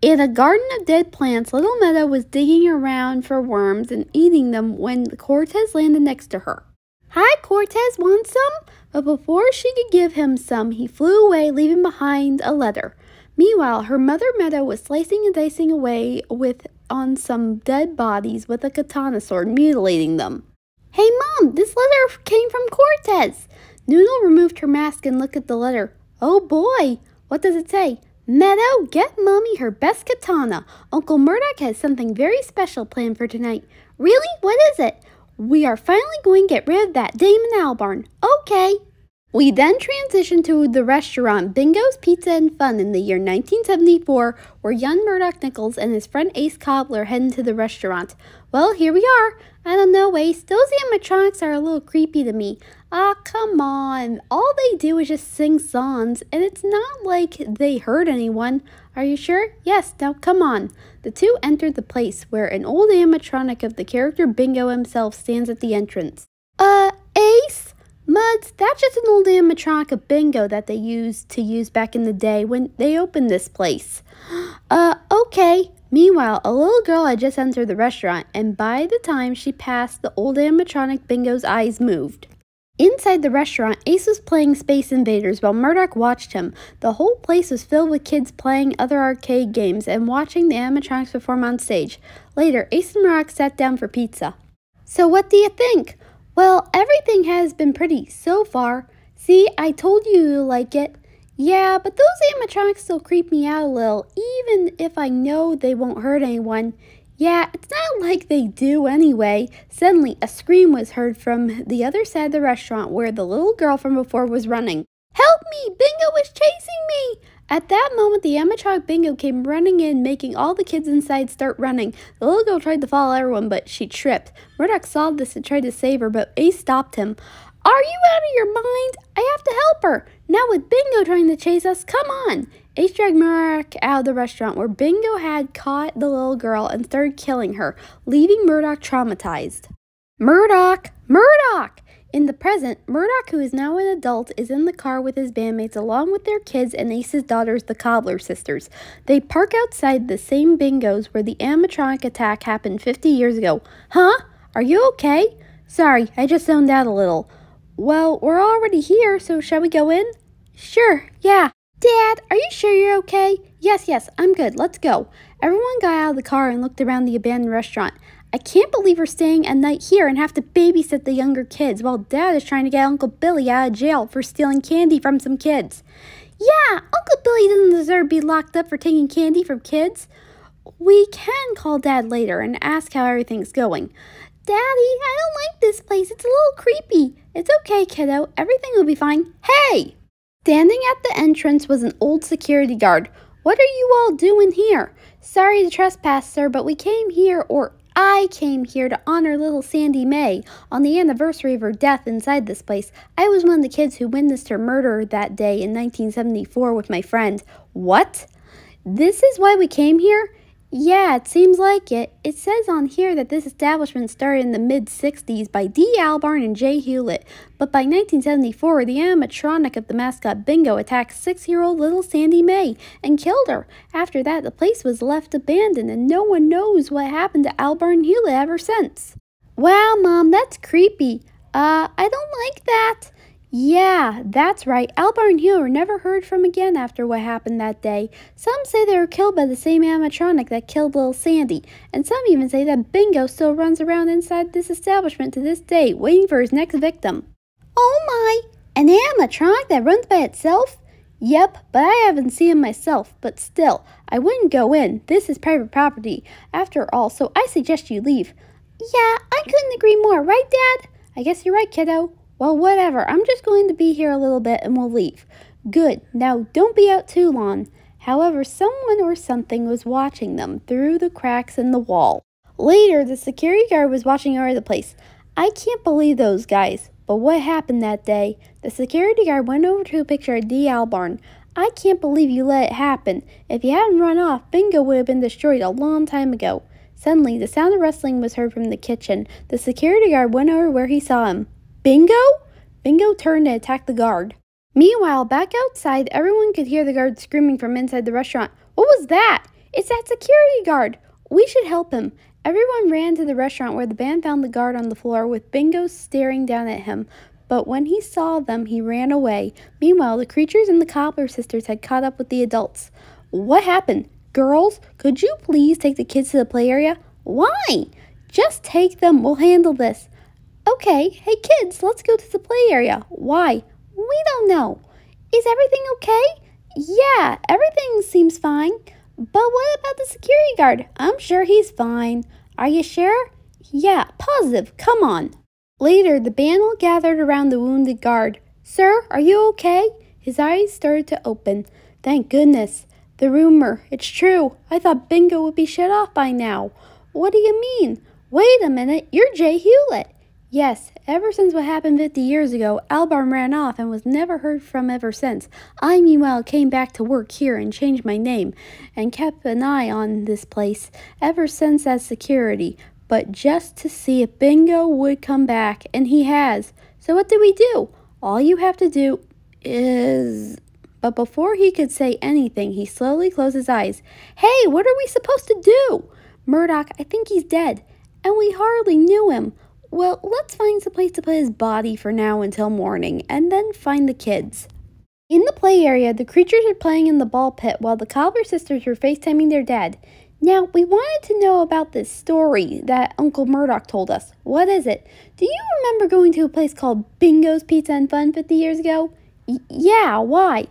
In a garden of dead plants, little Meadow was digging around for worms and eating them when Cortez landed next to her. "Hi, Cortez, want some?" But before she could give him some, he flew away, leaving behind a letter. Meanwhile, her mother Meadow was slicing and dicing away on some dead bodies with a katana sword, mutilating them. "Hey, Mom, this letter came from Cortez." Noodle removed her mask and looked at the letter. "Oh boy, what does it say?" "Meadow, get Mommy her best katana. Uncle Murdoch has something very special planned for tonight." "Really? What is it?" "We are finally going to get rid of that Damon Albarn." "Okay." We then transitioned to the restaurant Bingo's Pizza and Fun in the year 1974, where young Murdoch Nichols and his friend Ace Cobbler head into the restaurant. Well, here we are. I don't know, Ace. Those animatronics are a little creepy to me. Ah, come on. All they do is just sing songs, and it's not like they hurt anyone. Are you sure? Yes, now come on. The two entered the place, where an old animatronic of the character Bingo himself stands at the entrance. Ace? Muds, that's just an old animatronic of Bingo that they used back in the day when they opened this place. Okay. Meanwhile, a little girl had just entered the restaurant, and by the time she passed the old animatronic, Bingo's eyes moved. Inside the restaurant, Ace was playing Space Invaders while Murdoch watched him. The whole place was filled with kids playing other arcade games and watching the animatronics perform on stage. Later, Ace and Murdoch sat down for pizza. "So what do you think?" "Well, everything has been pretty so far. See, I told you you'll like it." "Yeah, but those animatronics still creep me out a little, even if I know they won't hurt anyone." "Yeah, it's not like they do anyway." Suddenly, a scream was heard from the other side of the restaurant where the little girl from before was running. "Help me! Bingo is chasing me!" At that moment, the animatronic Bingo came running in, making all the kids inside start running. The little girl tried to follow everyone, but she tripped. Murdoch saw this and tried to save her, but Ace stopped him. "Are you out of your mind? I have to help her. Now with Bingo trying to chase us, come on." Ace dragged Murdoch out of the restaurant where Bingo had caught the little girl and started killing her, leaving Murdoch traumatized. Murdoch! Murdoch! In the present, Murdoch, who is now an adult, is in the car with his bandmates along with their kids and Ace's daughters, the Copular Sisters. They park outside the same Bingo's where the animatronic attack happened 50 years ago. "Huh? Are you okay?" "Sorry, I just zoned out a little." "Well, we're already here, so shall we go in?" "Sure, yeah." "Dad, are you sure you're okay?" Yes, I'm good. Let's go." Everyone got out of the car and looked around the abandoned restaurant. "I can't believe we're staying a night here and have to babysit the younger kids while Dad is trying to get Uncle Billy out of jail for stealing candy from some kids." "Yeah, Uncle Billy doesn't deserve to be locked up for taking candy from kids." "We can call Dad later and ask how everything's going." "Daddy, I don't like this place. It's a little creepy." "It's okay, kiddo. Everything will be fine." "Hey!" Standing at the entrance was an old security guard. "What are you all doing here?" "Sorry to trespass, sir, but we came here, or I came here to honor little Sandy May on the anniversary of her death inside this place. I was one of the kids who witnessed her murder that day in 1974 with my friend." "What? This is why we came here?" "Yeah, it seems like it. It says on here that this establishment started in the mid-60s by D. Albarn and J. Hewlett, but by 1974, the animatronic of the mascot Bingo attacked 6-year-old little Sandy May and killed her. After that, the place was left abandoned, and no one knows what happened to Albarn and Hewlett ever since." "Wow, Mom, that's creepy. I don't like that." "Yeah, that's right. Albarn and Hewlett were never heard from again after what happened that day. Some say they were killed by the same animatronic that killed little Sandy, and some even say that Bingo still runs around inside this establishment to this day, waiting for his next victim." "Oh my! An animatronic that runs by itself?" "Yep, but I haven't seen him myself, but still, I wouldn't go in. This is private property, after all, so I suggest you leave." "Yeah, I couldn't agree more, right, Dad?" "I guess you're right, kiddo." "Well, whatever. I'm just going to be here a little bit and we'll leave." "Good. Now, don't be out too long." However, someone or something was watching them through the cracks in the wall. Later, the security guard was watching over the place. "I can't believe those guys. But what happened that day?" The security guard went over to a picture of D. Albarn. "I can't believe you let it happen. If you hadn't run off, Bingo would have been destroyed a long time ago." Suddenly, the sound of rustling was heard from the kitchen. The security guard went over where he saw him. "Bingo?" Bingo turned and attacked the guard. Meanwhile, back outside, everyone could hear the guard screaming from inside the restaurant. "What was that?" It's that security guard. We should help him. Everyone ran to the restaurant where the band found the guard on the floor with Bingo staring down at him. But when he saw them, he ran away. Meanwhile, the Creaturez and the Copular Sisters had caught up with the adults. What happened? Girls, could you please take the kids to the play area? Why? Just take them. We'll handle this. Okay. Hey, kids, let's go to the play area. Why? We don't know. Is everything okay? Yeah, everything seems fine. But what about the security guard? I'm sure he's fine. Are you sure? Yeah, positive. Come on. Later, the band all gathered around the wounded guard. Sir, are you okay? His eyes started to open. Thank goodness. The rumor, it's true. I thought Bingo would be shut off by now. What do you mean? Wait a minute, you're Jay Hewlett. Yes, ever since what happened 50 years ago, Albarn ran off and was never heard from ever since. I, meanwhile, came back to work here and changed my name and kept an eye on this place ever since as security, but just to see if Bingo would come back, and he has. So what do we do? All you have to do is... But before he could say anything, he slowly closed his eyes. Hey, what are we supposed to do? Murdoch, I think he's dead, and we hardly knew him. Well, let's find some place to put his body for now until morning, and then find the kids. In the play area, the Creaturez were playing in the ball pit while the Copular Sisters were FaceTiming their dad. Now, we wanted to know about this story that Uncle Murdoch told us. What is it? Do you remember going to a place called Bingo's Pizza and Fun 50 years ago? Yeah, why?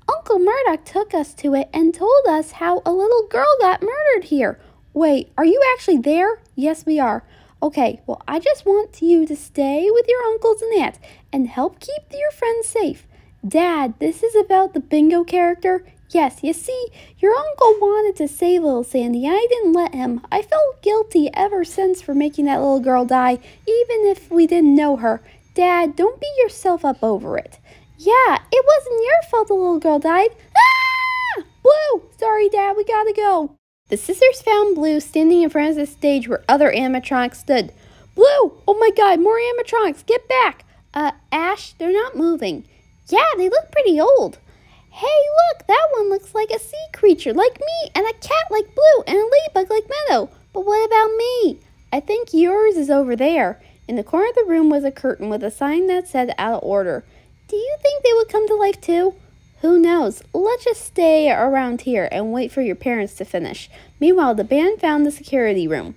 Uncle Murdoch took us to it and told us how a little girl got murdered here. Wait, are you actually there? Yes, we are. Okay, well, I just want you to stay with your uncles and aunts and help keep your friends safe. Dad, this is about the Bingo character? Yes, you see, your uncle wanted to save little Sandy. I didn't let him. I felt guilty ever since for making that little girl die, even if we didn't know her. Dad, don't beat yourself up over it. Yeah, it wasn't your fault the little girl died. Ah! Blue! Sorry, Dad, we gotta go. The sisters found Blue standing in front of the stage where other animatronics stood. Blue! Oh my god, more animatronics! Get back! Ash, they're not moving. Yeah, they look pretty old. Hey, look, that one looks like a sea creature like me, and a cat like Blue, and a ladybug like Meadow. But what about me? I think yours is over there. In the corner of the room was a curtain with a sign that said out of order. Do you think they would come to life too? Who knows? Let's just stay around here and wait for your parents to finish. Meanwhile, the band found the security room.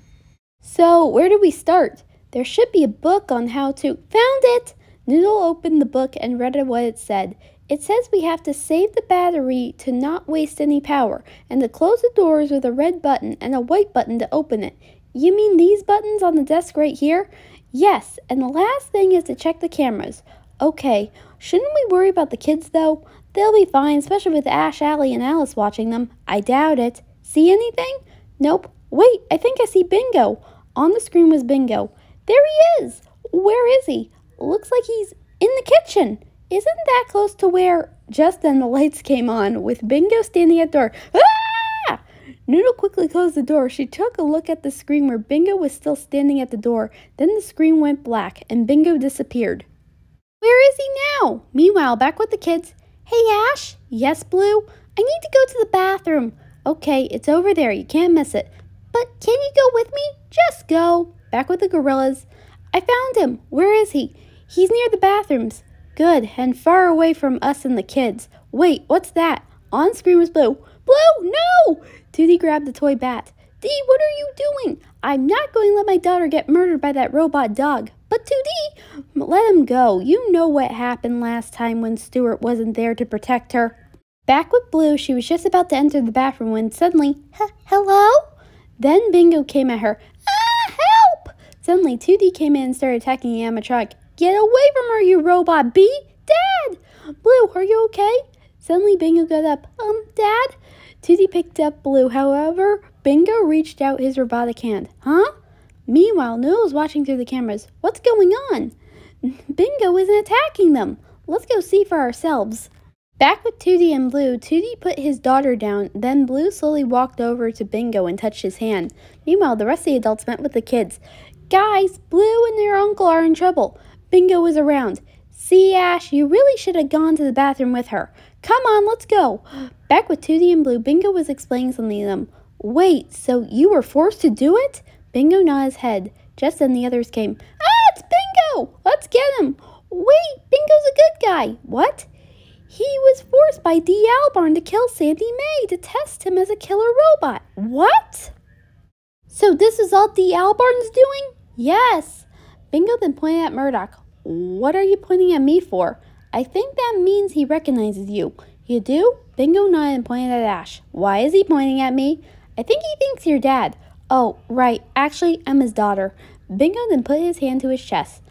So, where do we start? There should be a book on how to... Found it! Noodle opened the book and read what it said. It says we have to save the battery to not waste any power, and to close the doors with a red button and a white button to open it. You mean these buttons on the desk right here? Yes, and the last thing is to check the cameras. Okay, shouldn't we worry about the kids though? They'll be fine, especially with Ash, Allie, and Alice watching them. I doubt it. See anything? Nope. Wait, I think I see Bingo. On the screen was Bingo. There he is. Where is he? Looks like he's in the kitchen. Isn't that close to where... Just then the lights came on, with Bingo standing at the door. Ah! Noodle quickly closed the door. She took a look at the screen where Bingo was still standing at the door. Then the screen went black, and Bingo disappeared. Where is he now? Meanwhile, back with the kids. Hey, Ash? Yes, Blue? I need to go to the bathroom. Okay, it's over there. You can't miss it. But can you go with me? Just go. Back with the Gorillaz. I found him. Where is he? He's near the bathrooms. Good, and far away from us and the kids. Wait, what's that? On screen was Blue. Blue, no! Tootie grabbed the toy bat. Dee, what are you doing? I'm not going to let my daughter get murdered by that robot dog. But Tootie, let him go. You know what happened last time when Stuart wasn't there to protect her. Back with Blue, she was just about to enter the bathroom when suddenly, hello? Then Bingo came at her. Ah, help! Suddenly, Tootie came in and started attacking the animatronic. Get away from her, you robot bee! Dad! Blue, are you okay? Suddenly, Bingo got up. Dad? Tootie picked up Blue. However, Bingo reached out his robotic hand. Huh? Meanwhile, Noodle was watching through the cameras. What's going on? Bingo isn't attacking them. Let's go see for ourselves. Back with Tootie and Blue, Tootie put his daughter down. Then Blue slowly walked over to Bingo and touched his hand. Meanwhile, the rest of the adults met with the kids. Guys, Blue and their uncle are in trouble. Bingo is around. See, Ash, you really should have gone to the bathroom with her. Come on, let's go. Back with Tootie and Blue, Bingo was explaining something to them. Wait, so you were forced to do it? Bingo nodded his head. Just then the others came. Ah, it's Bingo! Let's get him! Wait, Bingo's a good guy. What? He was forced by D. Albarn to kill Sandy May to test him as a killer robot. What? So this is all D. Albarn's doing? Yes. Bingo then pointed at Murdoch. What are you pointing at me for? I think that means he recognizes you. You do? Bingo nodded and pointed at Ash. Why is he pointing at me? I think he thinks you're Dad. Oh, right. Actually, I'm his daughter. Bingo then put his hand to his chest.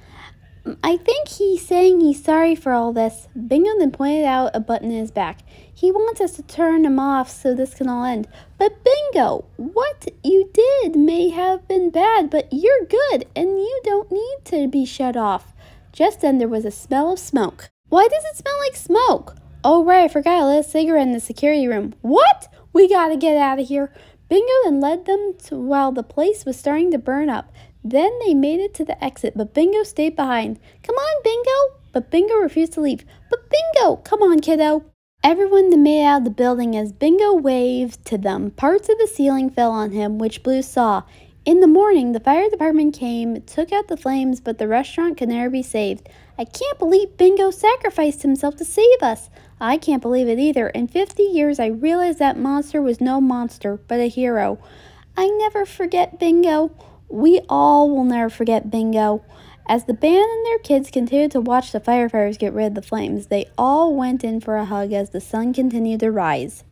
I think he's saying he's sorry for all this. Bingo then pointed out a button in his back. He wants us to turn him off so this can all end. But Bingo, what you did may have been bad, but you're good, and you don't need to be shut off. Just then there was a smell of smoke. Why does it smell like smoke? Oh, right, I forgot I lit a cigarette in the security room. What? We gotta get out of here. Bingo then led them to while the place was starting to burn up. Then they made it to the exit, but Bingo stayed behind. Come on, Bingo! But Bingo refused to leave. But Bingo! Come on, kiddo! Everyone then made out of the building as Bingo waved to them. Parts of the ceiling fell on him, which Blue saw. In the morning, the fire department came, took out the flames, but the restaurant could never be saved. I can't believe Bingo sacrificed himself to save us. I can't believe it either. In 50 years, I realized that monster was no monster, but a hero. I never forget Bingo. We all will never forget Bingo. As the band and their kids continued to watch the firefighters get rid of the flames, they all went in for a hug as the sun continued to rise.